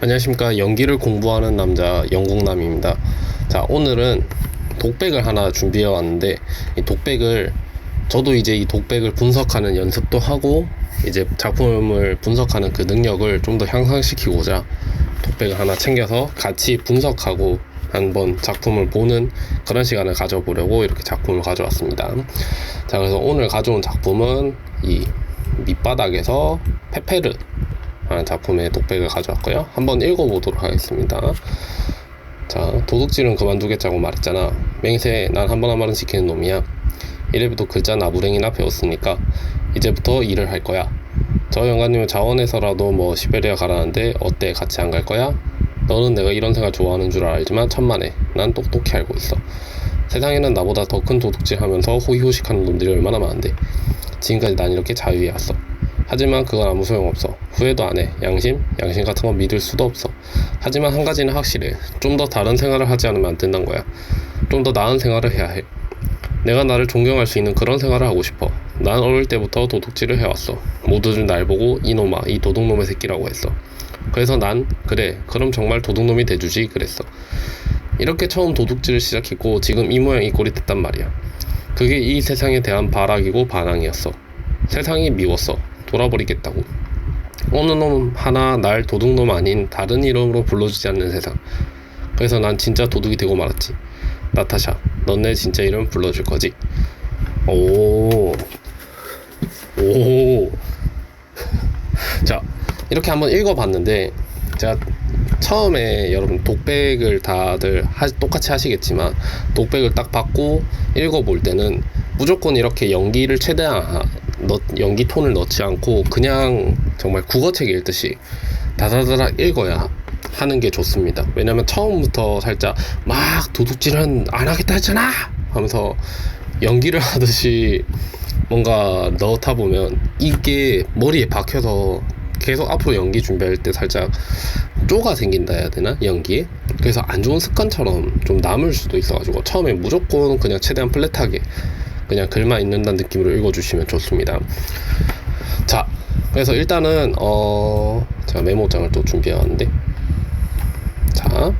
안녕하십니까. 연기를 공부하는 남자 영국남입니다. 자, 오늘은 독백을 하나 준비해 왔는데, 이 독백을 저도 이제 이 독백을 분석하는 연습도 하고 이제 작품을 분석하는 그 능력을 좀 더 향상시키고자 독백을 하나 챙겨서 같이 분석하고 한번 작품을 보는 그런 시간을 가져보려고 이렇게 작품을 가져왔습니다. 자, 그래서 오늘 가져온 작품은 이 밑바닥에서 페페르 라는 작품의 독백을 가져왔고요. 한번 읽어보도록 하겠습니다. 자, 도둑질은 그만두겠자고 말했잖아. 맹세, 난 한 번 한 말은 지키는 놈이야. 이래부터 글자 나부랭이나 배웠으니까 이제부터 일을 할 거야. 저 영감님은 자원해서라도 뭐 시베리아 가라는데 어때? 같이 안 갈 거야? 너는 내가 이런 생활 좋아하는 줄 알지만 천만에, 난 똑똑히 알고 있어. 세상에는 나보다 더 큰 도둑질 하면서 호의호식하는 놈들이 얼마나 많은데 지금까지 난 이렇게 자유해 왔어. 하지만 그건 아무 소용없어. 후회도 안 해. 양심 같은 건 믿을 수도 없어. 하지만 한 가지는 확실해. 좀 더 다른 생활을 하지 않으면 안 된다는 거야. 좀 더 나은 생활을 해야 해. 내가 나를 존경할 수 있는 그런 생활을 하고 싶어. 난 어릴 때부터 도둑질을 해왔어. 모두들 날 보고 이놈아, 이 도둑놈의 새끼라고 했어. 그래서 난 그래, 그럼 정말 도둑놈이 돼주지 그랬어. 이렇게 처음 도둑질을 시작했고 지금 이 모양 이 꼴이 됐단 말이야. 그게 이 세상에 대한 발악이고 반항이었어. 세상이 미웠어. 돌아버리겠다고. 어느 놈 하나 날 도둑놈 아닌 다른 이름으로 불러주지 않는 세상. 그래서 난 진짜 도둑이 되고 말았지. 나타샤, 넌 내 진짜 이름 불러줄 거지? 오. 자, 이렇게 한번 읽어봤는데 제가 처음에 여러분 독백을 다들 똑같이 하시겠지만 독백을 딱 받고 읽어볼 때는 무조건 이렇게 연기를 최대한 연기 톤을 넣지 않고 그냥 정말 국어책 읽듯이 다다다닥 읽어야 하는 게 좋습니다. 왜냐면 처음부터 살짝 막 도둑질은 안 하겠다 했잖아 하면서 연기를 하듯이 뭔가 넣다 보면 이게 머리에 박혀서 계속 앞으로 연기 준비할 때 살짝 쪼가 생긴다 해야 되나? 연기에? 그래서 안 좋은 습관처럼 좀 남을 수도 있어가지고 처음에 무조건 그냥 최대한 플랫하게 그냥 글만 읽는다는 느낌으로 읽어주시면 좋습니다. 자, 그래서 일단은 제가 메모장을 또 준비해왔는데, 자,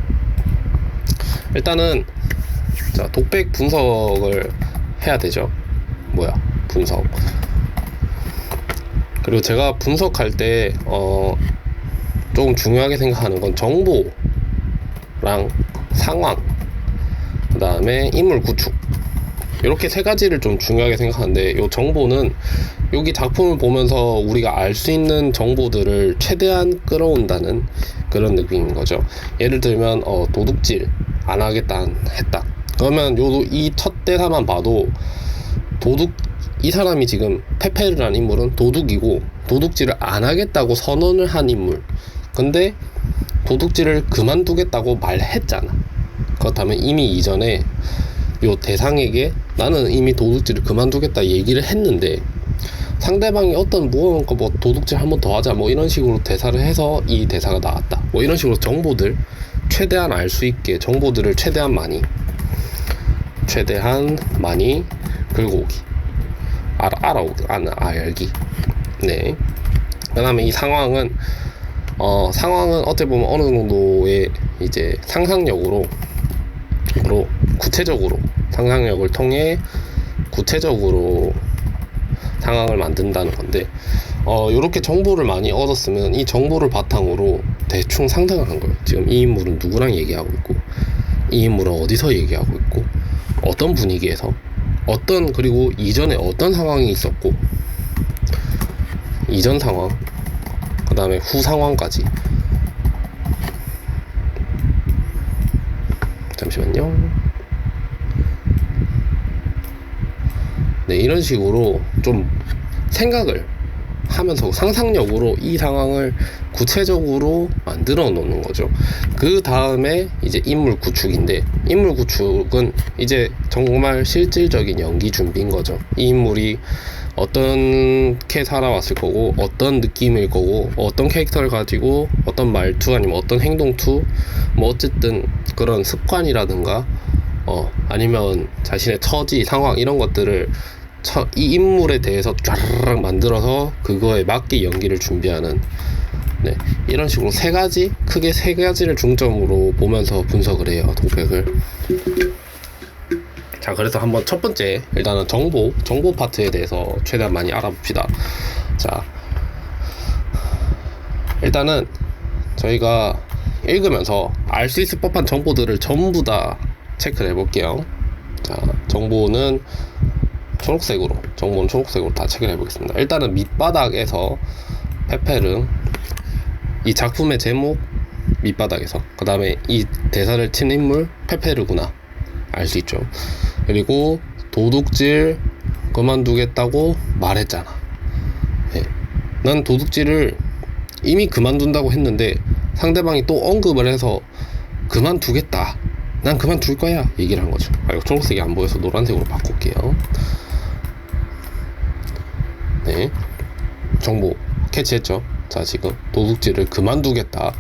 일단은 자 독백 분석을 해야 되죠. 분석. 그리고 제가 분석할 때 조금 중요하게 생각하는 건 정보랑 상황, 그 다음에 인물 구축, 이렇게 세 가지를 좀 중요하게 생각하는데, 이 정보는 여기 작품을 보면서 우리가 알 수 있는 정보들을 최대한 끌어온다는 그런 느낌인 거죠. 예를 들면 도둑질 안 하겠다 했다. 그러면 이 첫 대사만 봐도 이 사람이 지금 페페르라는 인물은 도둑이고 도둑질을 안 하겠다고 선언을 한 인물. 근데 도둑질을 그만두겠다고 말했잖아. 그렇다면 이미 이전에 요 대상에게 나는 이미 도둑질을 그만두겠다 얘기를 했는데 상대방이 어떤 뭐 도둑질 한 번 더 하자 뭐 이런 식으로 대사를 해서 이 대사가 나왔다. 뭐 이런 식으로 정보들 최대한 알 수 있게 정보들을 최대한 많이 긁어 오기. 알기. 네. 그 다음에 이 상황은 어떻게 보면 어느 정도의 이제 상상력으로 구체적으로 상상력을 통해 구체적으로 상황을 만든다는 건데, 요렇게 정보를 많이 얻었으면 이 정보를 바탕으로 대충 상상을 한 거예요. 지금 이 인물은 누구랑 얘기하고 있고, 이 인물은 어디서 얘기하고 있고, 어떤 분위기에서, 그리고 이전에 어떤 상황이 있었고, 이전 상황, 그 다음에 후 상황까지. 잠시만요. 네, 이런 식으로 좀 생각을 하면서 상상력으로 이 상황을 구체적으로 만들어 놓는 거죠. 그 다음에 이제 인물 구축인데, 인물 구축은 이제 정말 실질적인 연기 준비인 거죠. 이 인물이 어떻게 살아왔을 거고, 어떤 느낌일 거고, 어떤 캐릭터를 가지고 어떤 말투 아니면 어떤 행동투, 뭐 어쨌든 그런 습관이라든가 아니면 자신의 처지, 상황 이런 것들을 이 인물에 대해서 쫙 만들어서 그거에 맞게 연기를 준비하는 네, 이런 식으로 세 가지, 크게 세 가지를 중점으로 보면서 분석을 해요, 독백을. 자, 그래서 한번 첫 번째, 일단은 정보 파트에 대해서 최대한 많이 알아봅시다. 자, 일단은 저희가 읽으면서 알 수 있을 법한 정보들을 전부 다 체크를 해볼게요. 자, 정보는 초록색으로 다 체크를 해보겠습니다. 일단은 밑바닥에서 페페르, 이 작품의 제목 밑바닥에서, 그 다음에 이 대사를 친 인물 페페르구나 알 수 있죠. 그리고 도둑질 그만두겠다고 말했잖아. 네. 난 도둑질을 이미 그만둔다고 했는데 상대방이 또 언급을 해서 그만두겠다, 난 그만둘 거야 얘기를 한 거죠. 이거 초록색이 안 보여서 노란색으로 바꿀게요. 네, 정보 캐치했죠. 자, 지금 도둑질을 그만두겠다,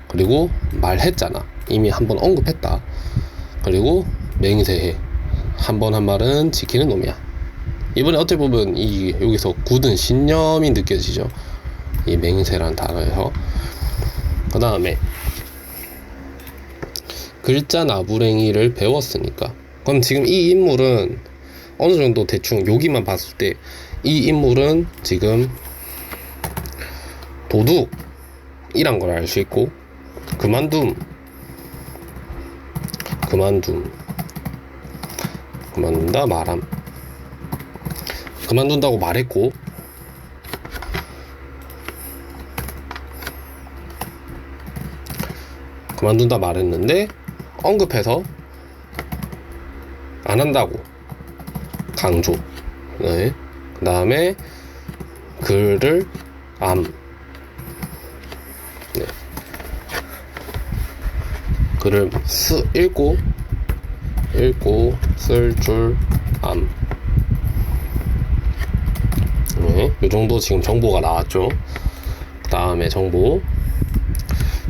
그리고 말했잖아, 이미 한번 언급했다, 그리고 맹세해, 한 번 한 말은 지키는 놈이야. 이번에 어찌 보면 여기서 굳은 신념이 느껴지죠, 이 맹세란 단어에서. 그 다음에 글자 나부랭이를 배웠으니까, 그럼 지금 이 인물은 어느 정도 대충 여기만 봤을 때 이 인물은 지금 도둑이란 걸 알 수 있고, 그만둔다 말함, 그만둔다고 말했고, 그만둔다 말했는데 언급해서 안 한다고 강조. 네. 그 다음에 글을 네. 글을 읽고 쓸 줄 네. 요 정도 지금 정보가 나왔죠. 그 다음에 정보,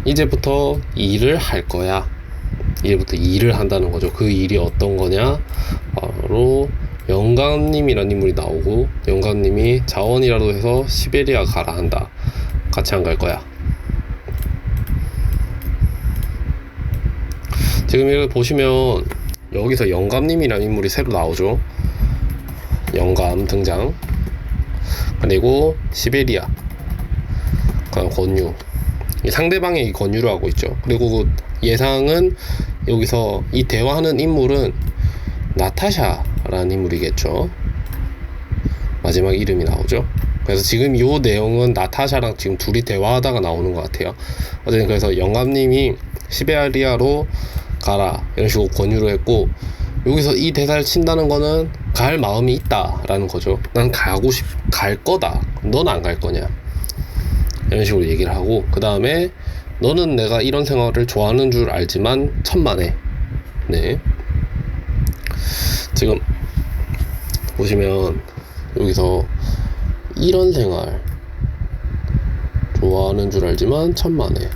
이제부터 일을 할 거야. 이제부터 일을 한다는 거죠. 그 일이 어떤 거냐, 바로 영감님이라는 인물이 나오고, 영감님이 자원이라도 해서 시베리아 가라 한다. 같이 안 갈 거야. 지금 이거 보시면 여기서 영감님이라는 인물이 새로 나오죠. 영감 등장. 그리고 시베리아, 권유, 상대방이 권유를 하고 있죠. 그리고 예상은 여기서 이 대화하는 인물은 나타샤라는 인물이겠죠. 마지막 이름이 나오죠. 그래서 지금 이 내용은 나타샤랑 지금 둘이 대화하다가 나오는 것 같아요. 어쨌든 그래서 영감님이 시베리아로 가라 이런 식으로 권유를 했고, 여기서 이 대사를 친다는 거는 갈 마음이 있다라는 거죠. 난 갈 거다, 넌 안 갈 거냐 이런 식으로 얘기를 하고, 그 다음에 너는 내가 이런 생활을 좋아하는 줄 알지만 천만에. 네, 지금 보시면 여기서 이런 생활 좋아하는 줄 알지만 천만에.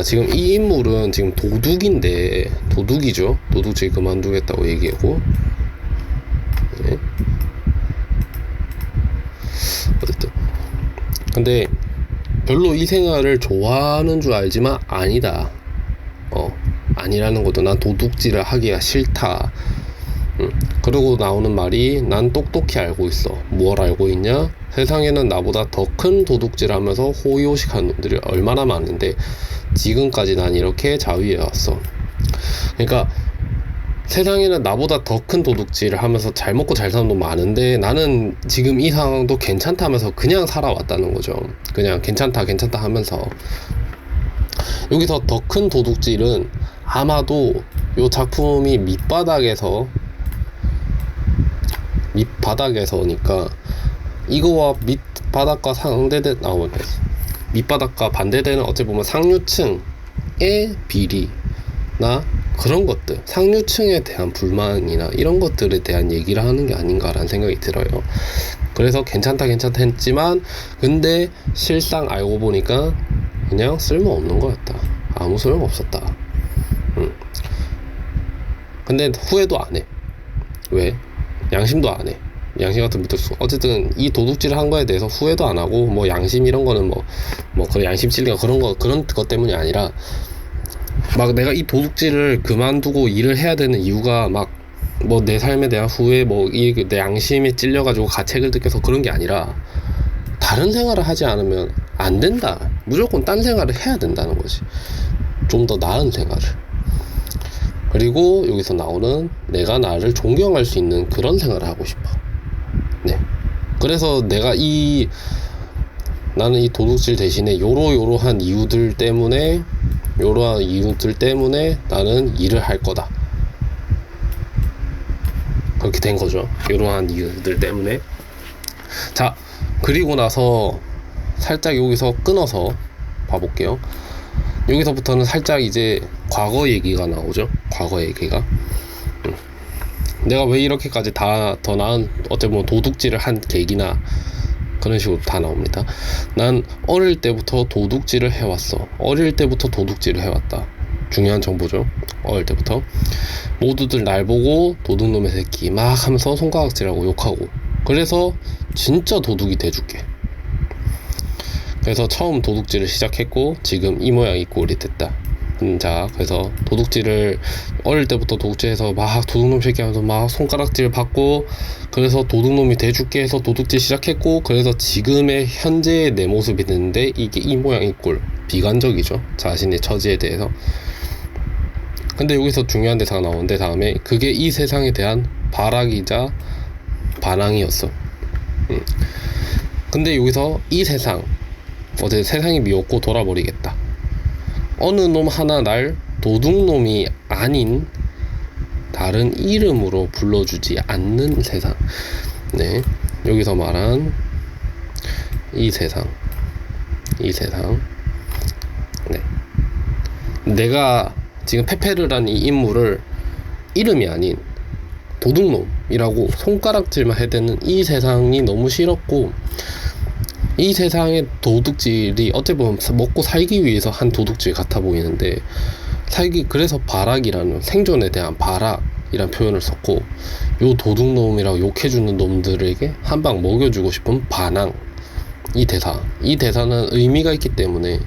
지금 이 인물은 지금 도둑이죠. 도둑질 그만두겠다고 얘기하고. 네. 어쨌든 근데 별로 이 생활을 좋아하는 줄 알지만 아니다. 아니라는 것도, 난 도둑질을 하기가 싫다. 그러고 나오는 말이, 난 똑똑히 알고 있어. 뭘 알고 있냐? 세상에는 나보다 더 큰 도둑질을 하면서 호의호식하는 놈들이 얼마나 많은데 지금까지 난 이렇게 자위해 왔어. 그러니까 세상에는 나보다 더 큰 도둑질을 하면서 잘 먹고 잘 사는 놈 많은데 나는 지금 이 상황도 괜찮다면서 그냥 살아왔다는 거죠. 그냥 괜찮다 하면서. 여기서 더 큰 도둑질은 아마도 이 작품이 밑바닥에서니까 이거와 밑바닥과 밑바닥과 반대되는 어찌 보면 상류층의 비리나 그런 것들, 상류층에 대한 불만이나 이런 것들에 대한 얘기를 하는 게 아닌가라는 생각이 들어요. 그래서 괜찮다 했지만, 근데 실상 알고 보니까 그냥 쓸모없는 거였다. 아무 소용 없었다. 근데 후회도 안 해. 왜? 양심도 안 해. 양심 같은 묻을 수. 어쨌든 이 도둑질을 한 거에 대해서 후회도 안 하고 뭐 양심 이런 거는 그 양심 찔리가 그런 것 때문이 아니라 막 내가 이 도둑질을 그만두고 일을 해야 되는 이유가 막 뭐 내 삶에 대한 후회 내 양심에 찔려가지고 가책을 느껴서 그런 게 아니라 다른 생활을 하지 않으면 안 된다. 무조건 딴 생활을 해야 된다는 거지. 좀 더 나은 생활을. 그리고 여기서 나오는 내가 나를 존경할 수 있는 그런 생활을 하고 싶어. 네. 그래서 나는 이 도둑질 대신에 요러한 이유들 때문에 나는 일을 할 거다. 그렇게 된 거죠. 이러한 이유들 때문에. 자, 그리고 나서 살짝 여기서 끊어서 봐볼게요. 여기서부터는 살짝 이제 과거 얘기가 나오죠. 과거 얘기가. 내가 왜 이렇게까지 더 나은 어떻게 보면 도둑질을 한 계기나 그런 식으로 다 나옵니다. 난 어릴 때부터 도둑질을 해왔어. 어릴 때부터 도둑질을 해왔다. 중요한 정보죠. 어릴 때부터 모두들 날 보고 도둑놈의 새끼 막 하면서 손가락질하고 욕하고, 그래서 진짜 도둑이 돼줄게. 그래서 처음 도둑질을 시작했고 지금 이 모양 이 꼴이 됐다. 자, 그래서 도둑질을 어릴 때부터 도둑질해서 막 도둑놈 새끼 하면서 막 손가락질 받고, 그래서 도둑놈이 돼줄게 해서 도둑질 시작했고, 그래서 지금의 현재의 내 모습이 됐는데 이게 이 모양 이 꼴. 비관적이죠, 자신의 처지에 대해서. 근데 여기서 중요한 대사가 나오는데 다음에 그게 이 세상에 대한 발악이자 반항이었어. 근데 여기서 이 세상, 어제 세상이 미웠고 돌아버리겠다. 어느 놈 하나 날 도둑놈이 아닌 다른 이름으로 불러주지 않는 세상. 네, 여기서 말한 이 세상. 네, 내가 지금 페페르란 이 인물을 이름이 아닌 도둑놈이라고 손가락질만 해대는 이 세상이 너무 싫었고, 이 세상의 도둑질이 어떻게 보면 먹고 살기 위해서 한 도둑질 같아 보이는데, 그래서 발악이라는, 생존에 대한 발악이란 표현을 썼고, 요 도둑놈이라고 욕해주는 놈들에게 한 방 먹여주고 싶은 반항. 이 대사는 의미가 있기 때문에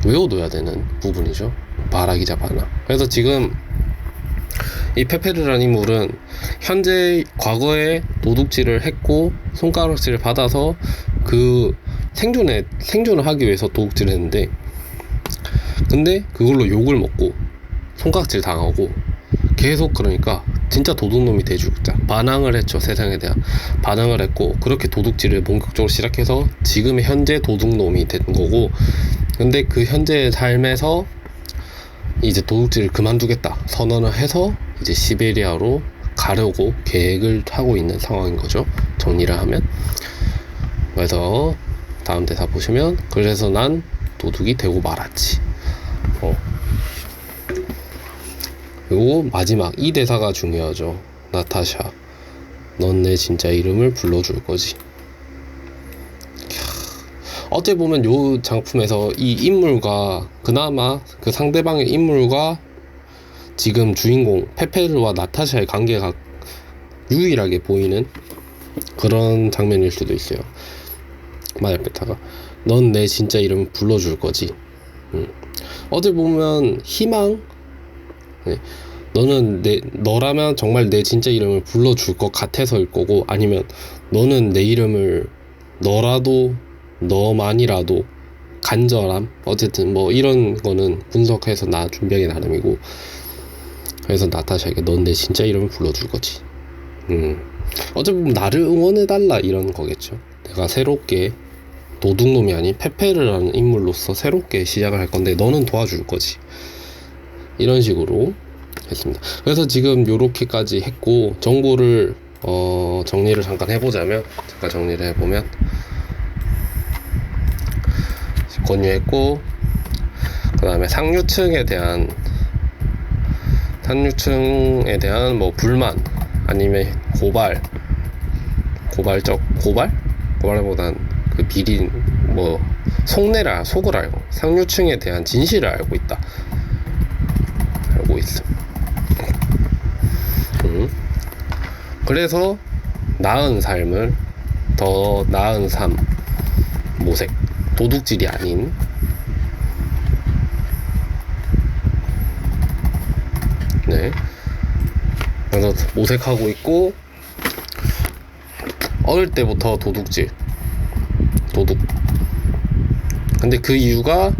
외워둬야 되는 부분이죠. 발악이자 반항. 그래서 지금 이 페페르라는 인물은 과거에 도둑질을 했고 손가락질을 받아서 그 생존을 하기 위해서 도둑질을 했는데, 근데 그걸로 욕을 먹고 손가락질 당하고 계속, 그러니까 진짜 도둑놈이 돼주자 반항을 했죠. 세상에 대한 반항을 했고, 그렇게 도둑질을 본격적으로 시작해서 지금의 현재 도둑놈이 된 거고, 근데 그 현재의 삶에서 이제 도둑질을 그만두겠다 선언을 해서 이제 시베리아로 가려고 계획을 하고 있는 상황인 거죠. 정리를 하면. 그래서 다음 대사 보시면, 그래서 난 도둑이 되고 말았지. 그리고 마지막 이 대사가 중요하죠. 나타샤, 넌 내 진짜 이름을 불러줄 거지. 어떻게 보면 요 작품에서 이 인물과, 그나마 그 상대방의 인물과 지금 주인공 페페르와 나타샤의 관계가 유일하게 보이는 그런 장면일 수도 있어요. 마야페타가 넌 내 진짜 이름 불러줄 거지. 어떻게 보면 희망. 네. 너라면 정말 내 진짜 이름을 불러줄 것 같아서일 거고, 아니면 너는 내 이름을 너만이라도 간절함, 어쨌든 뭐 이런 거는 분석해서 준비하기 나름이고, 그래서 나타샤에게 넌 내 진짜 이름을 불러줄 거지. 어차피 나를 응원해달라 이런 거겠죠. 내가 새롭게 도둑놈이 아닌 페페르라는 인물로서 새롭게 시작을 할 건데 너는 도와줄 거지. 이런 식으로 했습니다. 그래서 지금 요렇게까지 했고, 정보를 정리를 잠깐 해보면 권유했고, 그 다음에 상류층에 대한 뭐 불만, 아니면 고발보단 그 비린 뭐 속을 알고 상류층에 대한 진실을 알고 있음. 그래서 나은 삶을, 더 나은 삶, 모색, 도둑질이 아닌. 네. 그래서 모색하고 있고, 어릴 때부터 도둑질, 도둑. 근데 그 이유가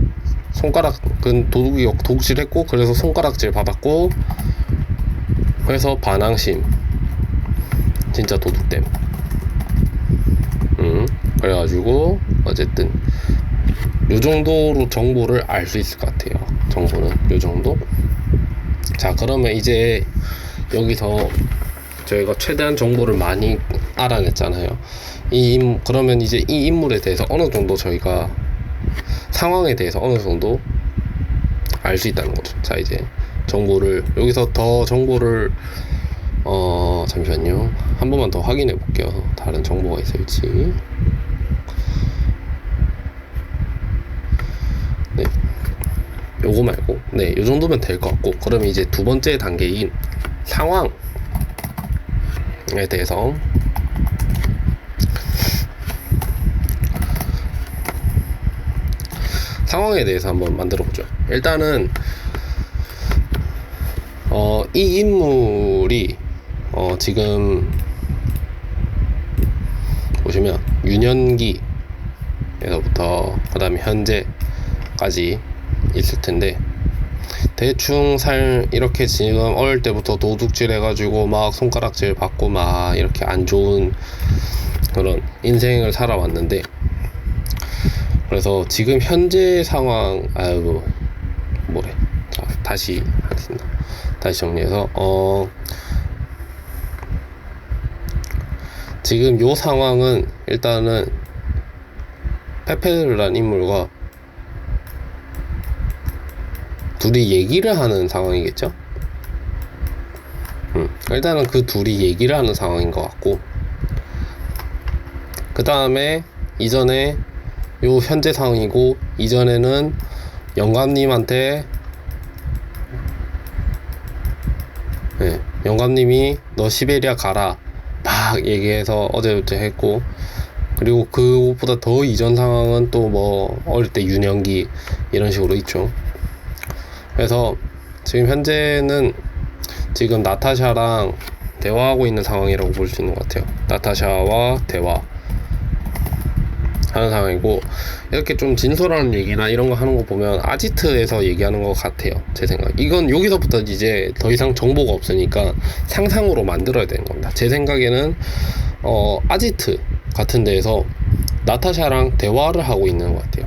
도둑질 했고, 그래서 손가락질 받았고, 그래서 반항심, 진짜 도둑댐. 그래가지고 어쨌든 요 정도로 정보를 알 수 있을 것 같아요. 정보는 요 정도. 자, 그러면 이제 여기서 저희가 최대한 정보를 많이 알아냈잖아요. 그러면 이제 이 인물에 대해서 어느 정도 저희가 상황에 대해서 어느 정도 알 수 있다는 거죠. 자, 이제 정보를 여기서 더 정보를 잠시만요. 한 번만 더 확인해 볼게요. 다른 정보가 있을지. 네, 요거 말고, 네, 요 정도면 될 것 같고, 그러면 이제 두 번째 단계인 상황에 대해서 한번 만들어 보죠. 일단은 이 인물이 지금 보시면 유년기에서부터 그 다음에 현재까지 있을 텐데, 대충 이렇게 지금 어릴 때부터 도둑질 해가지고 막 손가락질 받고 막 이렇게 안 좋은 그런 인생을 살아왔는데, 그래서 지금 현재 상황, 자, 다시 하겠습니다. 다시 정리해서, 지금 요 상황은 일단은 페페르란 인물과 둘이 얘기를 하는 상황이겠죠? 일단은 그 둘이 얘기를 하는 상황인 것 같고, 그 다음에 이전에 요 현재 상황이고, 이전에는 영감님한테 영감님이 너 시베리아 가라 막 얘기해서 어제부터 했고, 그리고 그것보다 더 이전 상황은 또 뭐 어릴 때 유년기 이런 식으로 있죠. 그래서 지금 현재는 지금 나타샤랑 대화하고 있는 상황이라고 볼 수 있는 것 같아요. 나타샤와 대화 하는 상황이고, 이렇게 좀 진솔한 얘기나 이런 거 하는 거 보면 아지트에서 얘기하는 것 같아요. 제 생각. 이건 여기서부터 이제 더 이상 정보가 없으니까 상상으로 만들어야 되는 겁니다. 제 생각에는 아지트 같은 데에서 나타샤랑 대화를 하고 있는 것 같아요.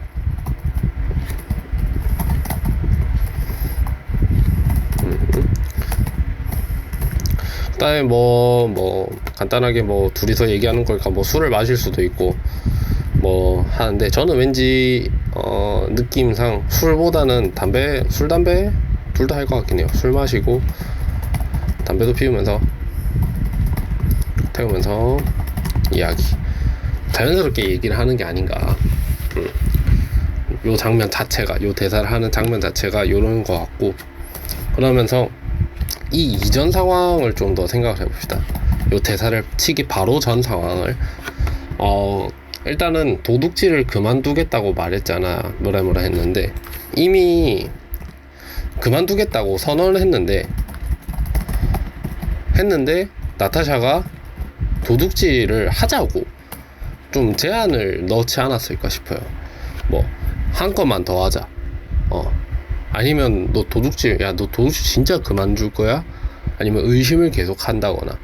그다음에 간단하게 둘이서 얘기하는 걸까, 술을 마실 수도 있고 하는데, 저는 왠지 느낌상 술보다는 담배 둘 다 할 것 같긴 해요. 술 마시고 담배도 피우면서 태우면서 이야기, 자연스럽게 얘기를 하는 게 아닌가. 요 장면 자체가, 요 대사를 하는 장면 자체가 요런 것 같고, 그러면서 이 이전 상황을 좀 더 생각을 해봅시다. 요 대사를 치기 바로 전 상황을, 일단은 도둑질을 그만두겠다고 말했잖아. 뭐라 했는데, 이미 그만두겠다고 선언을 했는데 나타샤가 도둑질을 하자고 좀 제한을 넣지 않았을까 싶어요. 한 건만 더 하자, 아니면 너 도둑질 진짜 그만둘 거야? 아니면 의심을 계속 한다거나,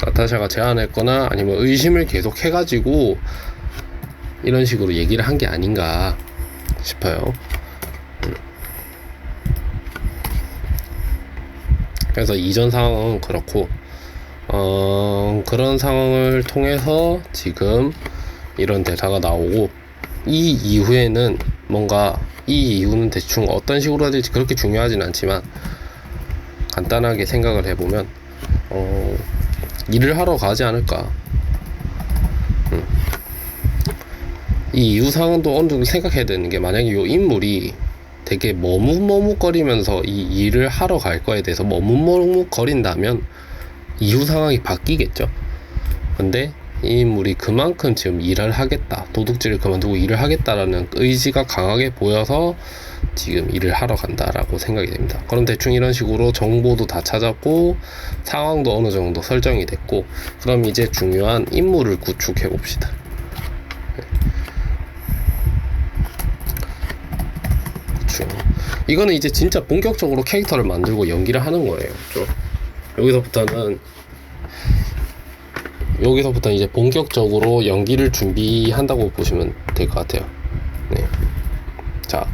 나타샤가 제안했거나 아니면 의심을 계속 해가지고 이런 식으로 얘기를 한 게 아닌가 싶어요. 그래서 이전 상황은 그렇고, 그런 상황을 통해서 지금 이런 대사가 나오고, 이 이후에는 이 이유는 대충 어떤 식으로 해야 될지 그렇게 중요하진 않지만, 간단하게 생각을 해보면 일을 하러 가지 않을까. 이 이유 상황도 어느 정도 생각해야 되는 게, 만약에 이 인물이 되게 머뭇머뭇거리면서 이 일을 하러 갈 거에 대해서 머뭇머뭇거린다면 이후 상황이 바뀌겠죠. 근데 이 인물이 그만큼 지금 일을 하겠다, 도둑질을 그만두고 일을 하겠다라는 의지가 강하게 보여서 지금 일을 하러 간다라고 생각이 됩니다. 그럼 대충 이런 식으로 정보도 다 찾았고 상황도 어느 정도 설정이 됐고, 그럼 이제 중요한 인물을 구축해 봅시다. 이거는 이제 진짜 본격적으로 캐릭터를 만들고 연기를 하는 거예요. 여기서부터 이제 본격적으로 연기를 준비한다고 보시면 될 것 같아요. 네. 자,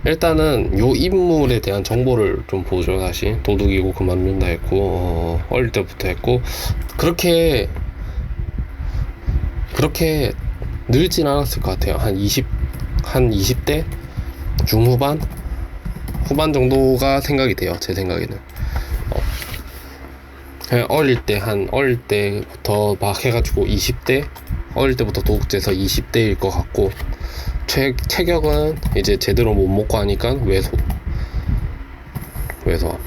일단은 요 인물에 대한 정보를 좀 보죠. 다시 도둑이고 그만둔다 했고, 어릴 때부터 했고, 그렇게 늘진 않았을 것 같아요. 한 20대 중후반 후반 정도가 생각이 돼요. 제 생각에는. 그냥 어릴 때부터 막 해가지고 20대, 어릴 때부터 도둑질해서 20대일 것 같고, 체격은 이제 제대로 못 먹고 하니까 왜소. 그리고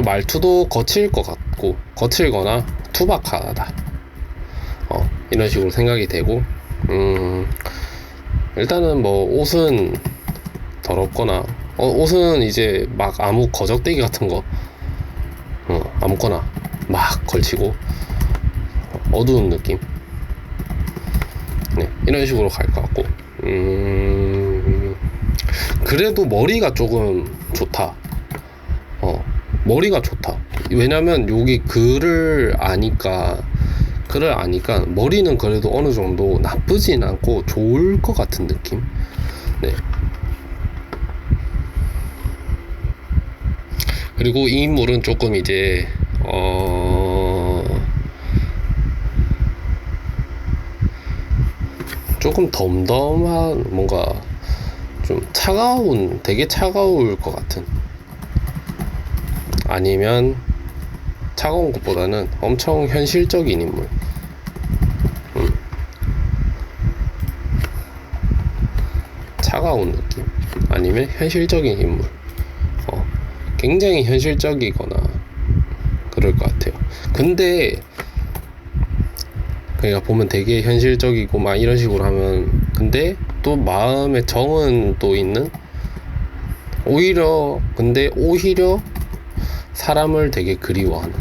말투도 거칠 것 같고, 거칠거나 투박하다. 이런 식으로 생각이 되고, 일단은 뭐 옷은 더럽거나, 옷은 이제 막 아무 거적대기 같은 거 아무거나 막 걸치고 어두운 느낌, 네, 이런 식으로 갈 것 같고, 그래도 머리가 조금 좋다. 머리가 좋다. 왜냐면 여기 글을 아니까 머리는 그래도 어느 정도 나쁘진 않고 좋을 것 같은 느낌. 네. 그리고 이 인물은 조금 이제 조금 덤덤한, 뭔가 좀 되게 차가울 것 같은, 아니면 차가운 것보다는 엄청 현실적인 인물. 차가운 느낌, 아니면 현실적인 인물. 굉장히 현실적이거나 그럴 것 같아요. 근데 그러니까 보면 되게 현실적이고 막 이런 식으로 하면, 근데 또 마음에 정은 또 있는, 오히려 사람을 되게 그리워하는.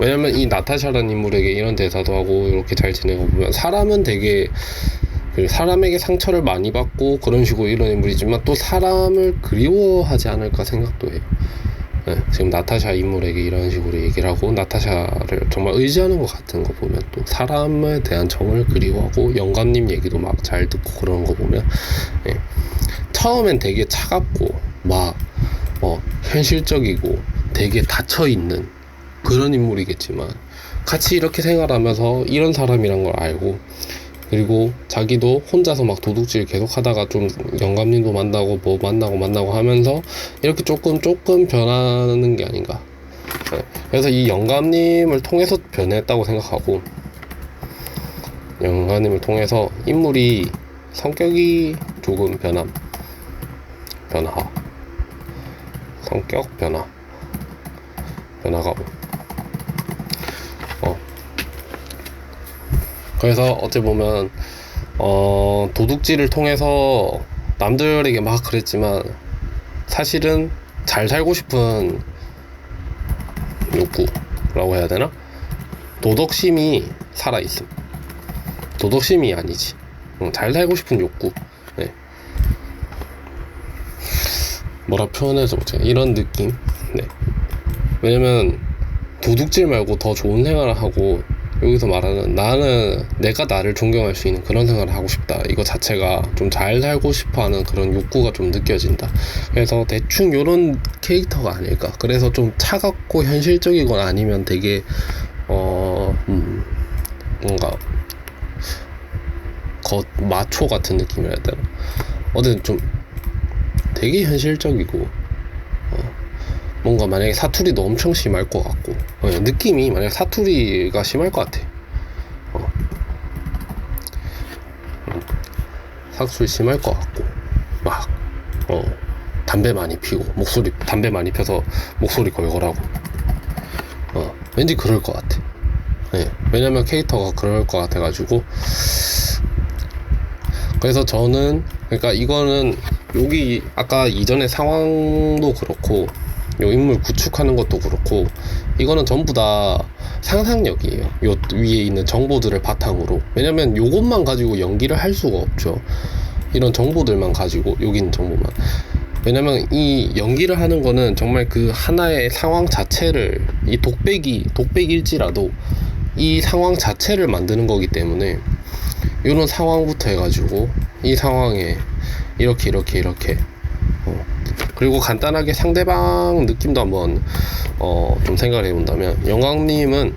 왜냐면 이 나타샤라는 인물에게 이런 대사도 하고 이렇게 잘 지내고 보면, 사람은 되게 사람에게 상처를 많이 받고 그런 식으로 이런 인물이지만 또 사람을 그리워하지 않을까 생각도 해요. 네, 지금 나타샤 인물에게 이런 식으로 얘기를 하고 나타샤를 정말 의지하는 것 같은 거 보면, 또 사람에 대한 정을 그리워하고 영감님 얘기도 막 잘 듣고 그런 거 보면, 네, 처음엔 되게 차갑고 막 현실적이고 되게 닫혀있는 그런 인물이겠지만, 같이 이렇게 생활하면서 이런 사람이란 걸 알고, 그리고 자기도 혼자서 막 도둑질 계속 하다가 좀 영감님도 만나고 하면서 이렇게 조금 변하는 게 아닌가. 네. 그래서 이 영감님을 통해서 변했다고 생각하고, 영감님을 통해서 인물이 성격이 조금 변화가 그래서 어찌 보면 도둑질을 통해서 남들에게 막 그랬지만 사실은 잘 살고 싶은 욕구라고 해야 되나? 도덕심이 살아있음. 도덕심이 아니지. 잘 살고 싶은 욕구. 네. 뭐라 표현해서 이런 느낌. 네. 왜냐면 도둑질 말고 더 좋은 생활을 하고, 여기서 말하는 내가 나를 존경할 수 있는 그런 생활을 하고 싶다, 이거 자체가 좀 잘 살고 싶어하는 그런 욕구가 좀 느껴진다. 그래서 대충 요런 캐릭터가 아닐까. 그래서 좀 차갑고 현실적이거나 아니면 되게 뭔가 마초 같은 느낌이라 해야 되나. 어쨌든 좀 되게 현실적이고, 뭔가 만약에 사투리도 엄청 심할 것 같고, 느낌이 만약에 사투리가 심할 것 같아. 사투리 심할 것 같고, 막 담배 많이 피고 담배 많이 펴서 목소리 걸걸하고 왠지 그럴 것 같아. 네, 왜냐면 캐릭터가 그럴 것 같아가지고. 그래서 저는 그러니까 이거는 여기 아까 이전의 상황도 그렇고 요 인물 구축하는 것도 그렇고 이거는 전부 다 상상력이에요. 요 위에 있는 정보들을 바탕으로. 왜냐면 요것만 가지고 연기를 할 수가 없죠. 이런 정보들만 가지고, 여기 있는 정보만. 왜냐면 이 연기를 하는 거는 정말 그 하나의 상황 자체를, 이 독백일지라도 이 상황 자체를 만드는 거기 때문에 이런 상황부터 해가지고 이 상황에 이렇게 그리고 간단하게 상대방 느낌도 한번 좀 생각을 해본다면, 영광님은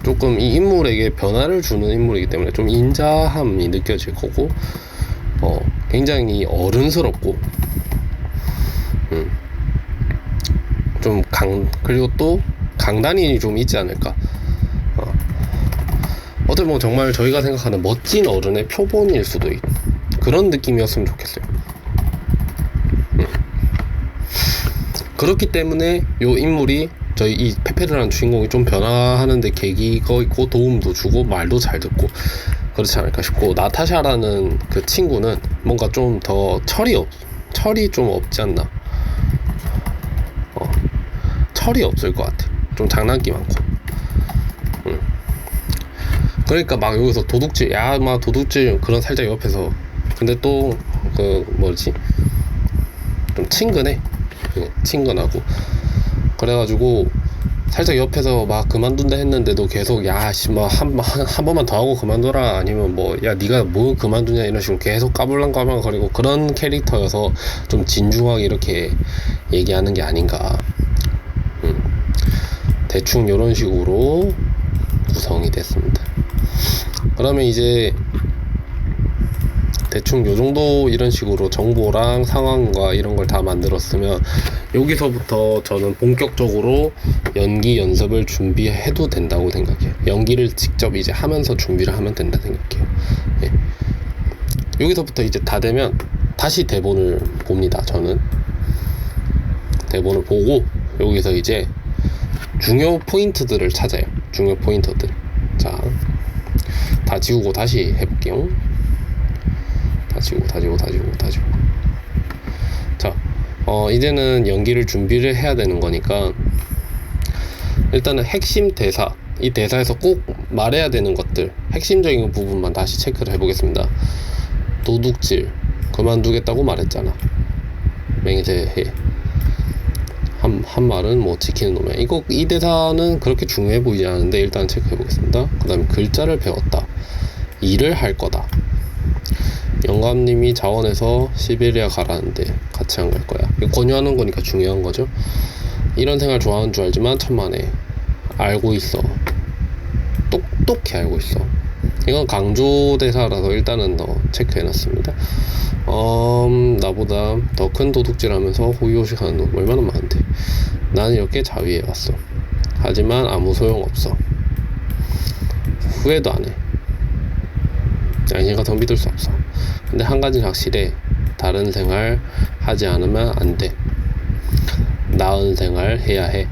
조금 이 인물에게 변화를 주는 인물이기 때문에 좀 인자함이 느껴질 거고 굉장히 어른스럽고 좀 그리고 또 강단이 좀 있지 않을까. 어떻게 보면 정말 저희가 생각하는 멋진 어른의 표본일 수도 있고 그런 느낌이었으면 좋겠어요. 그렇기 때문에 요 인물이, 저희 이 페페르라는 주인공이 좀 변화하는데 계기가 있고 도움도 주고 말도 잘 듣고 그렇지 않을까 싶고, 나타샤라는 그 친구는 뭔가 좀 더 철이 좀 없지 않나. 철이 없을 것 같아. 좀 장난기 많고. 그러니까 막 여기서 도둑질 그런 살짝 옆에서. 근데 또 그 뭐지, 좀 친근해. 친근하고 그래가지고 살짝 옆에서 막 그만둔다 했는데도 계속 한 번만 더 하고 그만둬라, 아니면 네가 뭐 그만두냐, 이런 식으로 계속 까불랑까불랑거리고 그런 캐릭터여서 좀 진중하게 이렇게 얘기하는 게 아닌가. 대충 이런 식으로 구성이 됐습니다. 그러면 이제 대충 요정도 이런 식으로 정보랑 상황과 이런 걸 다 만들었으면 여기서부터 저는 본격적으로 연기 연습을 준비해도 된다고 생각해요. 연기를 직접 이제 하면서 준비를 하면 된다 생각해요. 예. 여기서부터 이제 다 되면 다시 대본을 봅니다. 저는 대본을 보고 여기서 이제 중요 포인트들을 찾아요. 중요 포인트들. 자, 다 지우고 다시 해볼게요. 다 지우고. 자, 이제는 연기를 준비를 해야 되는 거니까 일단은 핵심 대사, 이 대사에서 꼭 말해야 되는 것들, 핵심적인 부분만 다시 체크를 해보겠습니다. 도둑질 그만두겠다고 말했잖아. 맹세해. 한 말은 뭐 지키는 놈이야. 이 대사는 그렇게 중요해 보이지 않은데 일단 체크해 보겠습니다. 그 다음에 글자를 배웠다. 일을 할 거다. 영감님이 자원해서 시베리아 가라는데 같이 안 갈 거야. 이거 권유하는 거니까 중요한 거죠. 이런 생활 좋아하는 줄 알지만 천만에 알고 있어. 똑똑히 알고 있어. 이건 강조 대사라서 일단은 체크해놨습니다. 나보다 더 큰 도둑질 하면서 호의호식하는 놈 얼마나 많은데. 나는 이렇게 자위해왔어. 하지만 아무 소용없어. 후회도 안해. 당신 같은 건 믿을 수 없어. 근데 한 가지는 확실해. 다른 생활 하지 않으면 안 돼. 나은 생활 해야 해.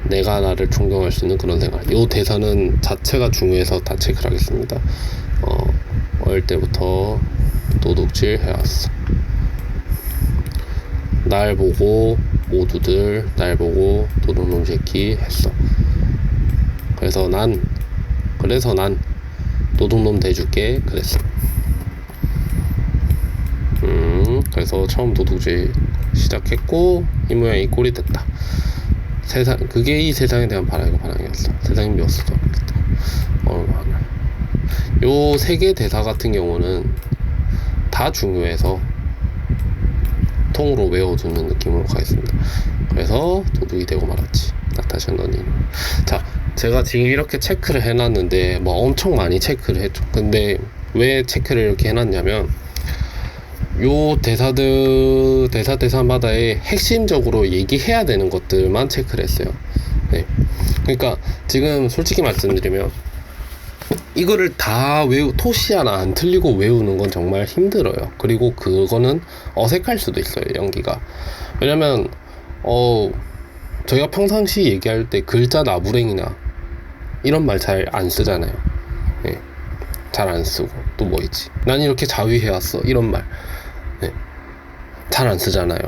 내가 나를 존경할 수 있는 그런 생활. 이 대사는 자체가 중요해서 다 체크를 하겠습니다. 어릴 때부터 도둑질 해왔어. 날 보고 모두들 날 보고 도둑놈 새끼 했어. 그래서 난 도둑놈 돼줄게 그랬어. 그래서 처음 도둑질 시작했고 이 모양이 꼴이 됐다. 그게 이 세상에 대한 반항이었어. 세상이 미웠어. 요 세 개 대사 같은 경우는 다 중요해서 통으로 외워두는 느낌으로 가겠습니다. 그래서 도둑이 되고 말았지. 나타샤 너니. 자, 제가 지금 이렇게 체크를 해놨는데 엄청 많이 체크를 했죠. 근데 왜 체크를 이렇게 해놨냐면 요 대사마다의 핵심적으로 얘기해야 되는 것들만 체크를 했어요. 네. 그러니까 지금 솔직히 말씀드리면 이거를 다 토시 하나 안 틀리고 외우는 건 정말 힘들어요. 그리고 그거는 어색할 수도 있어요, 연기가. 왜냐면 저희가 평상시 얘기할 때 글자 나부랭이나 이런 말 잘 안 쓰잖아요. 예, 잘 안 쓰고 또 뭐 있지? 난 이렇게 자위해왔어 이런 말 잘 안 쓰잖아요.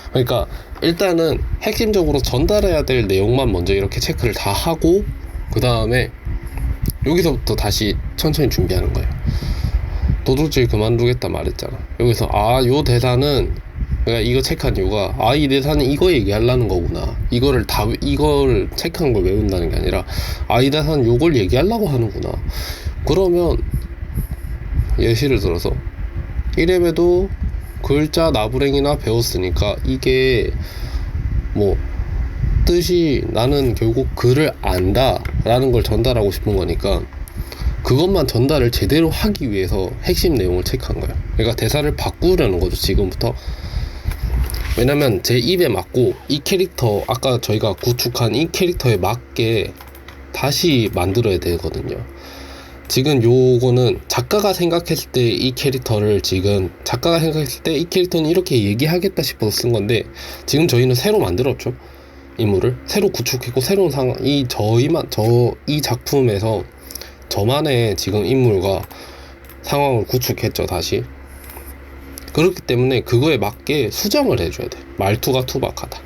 그러니까 일단은 핵심적으로 전달해야 될 내용만 먼저 이렇게 체크를 다 하고 그 다음에 여기서부터 다시 천천히 준비하는 거예요. 도둑질 그만두겠다 말했잖아. 여기서 요 대사는 내가 이거 체크한 이유가 이 대사는 이거 얘기하려는 거구나. 이걸 체크한 걸 외운다는 게 아니라 이 대사는 요걸 얘기하려고 하는구나. 그러면 예시를 들어서 1렙에도 글자 나부랭이나 배웠으니까 이게 뭐 뜻이 나는 결국 글을 안다 라는 걸 전달하고 싶은 거니까 그것만 전달을 제대로 하기 위해서 핵심 내용을 체크한 거예요. 그러니까 대사를 바꾸려는 거죠, 지금부터. 왜냐면 제 입에 맞고 이 캐릭터, 아까 저희가 구축한 이 캐릭터에 맞게 다시 만들어야 되거든요. 지금 요거는 작가가 생각했을 때 이 캐릭터는 이렇게 얘기하겠다 싶어서 쓴 건데, 지금 저희는 새로 만들었죠. 인물을 새로 구축했고 새로운 상황, 이 작품에서 저만의 지금 인물과 상황을 구축했죠, 다시. 그렇기 때문에 그거에 맞게 수정을 해줘야 돼. 말투가 투박하다.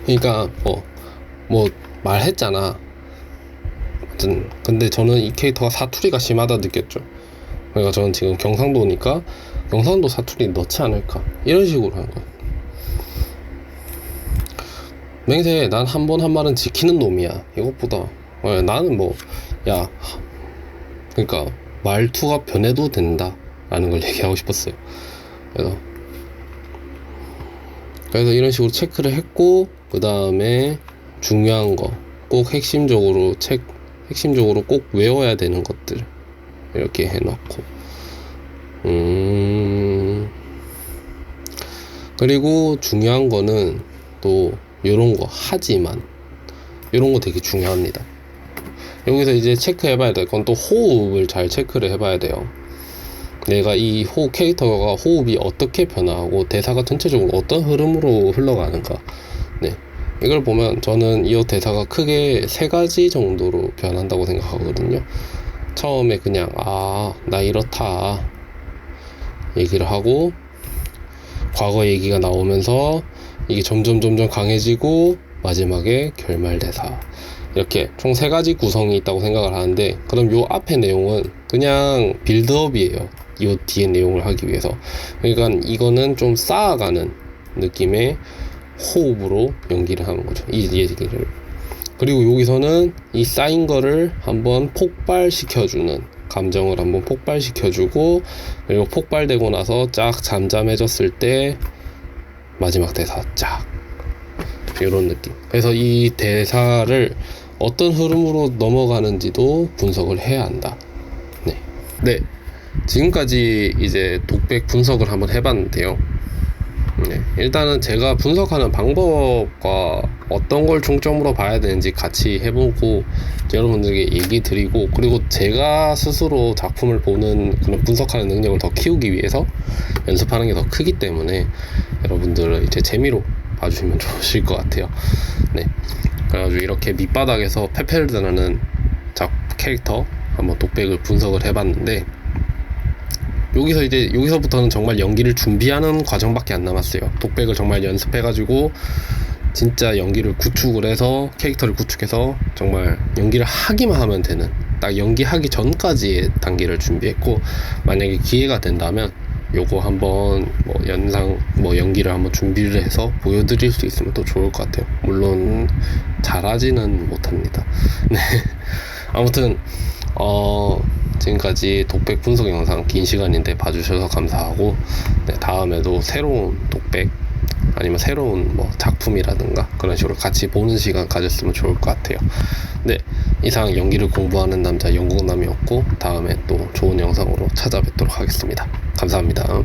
그러니까 뭐 말했잖아. 근데 저는 이 캐릭터가 사투리가 심하다 느꼈죠. 그러니까 저는 지금 경상도니까 경상도 사투리 넣지 않을까 이런 식으로 하는 거예요. 맹세, 난 한 번 한 말은 지키는 놈이야. 이것보다 나는 그러니까 말투가 변해도 된다 라는 걸 얘기하고 싶었어요. 그래서 이런 식으로 체크를 했고, 그 다음에 중요한 거 꼭 핵심적으로 꼭 외워야 되는 것들 이렇게 해놓고, 그리고 중요한 거는 또 요런 거, 하지만 요런 거 되게 중요합니다. 여기서 이제 체크해봐야 될 건 또 호흡을 잘 체크를 해봐야 돼요. 내가 이 캐릭터가 호흡이 어떻게 변화하고 대사가 전체적으로 어떤 흐름으로 흘러가는가. 이걸 보면 저는 이 대사가 크게 3가지 정도로 변한다고 생각하거든요. 처음에 그냥 나 이렇다 얘기를 하고, 과거 얘기가 나오면서 이게 점점 강해지고, 마지막에 결말 대사, 이렇게 총 3가지 구성이 있다고 생각을 하는데, 그럼 요 앞에 내용은 그냥 빌드업이에요. 요 뒤에 내용을 하기 위해서. 그러니까 이거는 좀 쌓아가는 느낌의 호흡으로 연기를 하는 거죠, 이 얘기를. 그리고 여기서는 이 쌓인 거를 한번 폭발시켜주는, 감정을 한번 폭발시켜주고, 그리고 폭발되고 나서 쫙 잠잠해졌을 때 마지막 대사 쫙, 이런 느낌. 그래서 이 대사를 어떤 흐름으로 넘어가는지도 분석을 해야 한다. 네. 지금까지 이제 독백 분석을 한번 해봤는데요. 일단은 제가 분석하는 방법과 어떤 걸 중점으로 봐야 되는지 같이 해보고 여러분들에게 얘기 드리고, 그리고 제가 스스로 작품을 보는 그런 분석하는 능력을 더 키우기 위해서 연습하는 게 더 크기 때문에 여러분들은 이제 재미로 봐주시면 좋으실 것 같아요. 그래가지고 이렇게 밑바닥에서 페페르드라는 캐릭터 한번 독백을 분석을 해봤는데, 여기서부터는 정말 연기를 준비하는 과정밖에 안 남았어요. 독백을 정말 연습해가지고 진짜 연기를 구축을 해서, 캐릭터를 구축해서 정말 연기를 하기만 하면 되는, 딱 연기하기 전까지의 단계를 준비했고, 만약에 기회가 된다면 요거 한번 연기를 한번 준비를 해서 보여드릴 수 있으면 더 좋을 것 같아요. 물론 잘하지는 못합니다. 아무튼 지금까지 독백 분석 영상 긴 시간인데 봐주셔서 감사하고, 다음에도 새로운 독백 아니면 새로운 작품이라든가 그런 식으로 같이 보는 시간 가졌으면 좋을 것 같아요. 이상 연기를 공부하는 남자 영국남이었고, 다음에 또 좋은 영상으로 찾아뵙도록 하겠습니다. 감사합니다.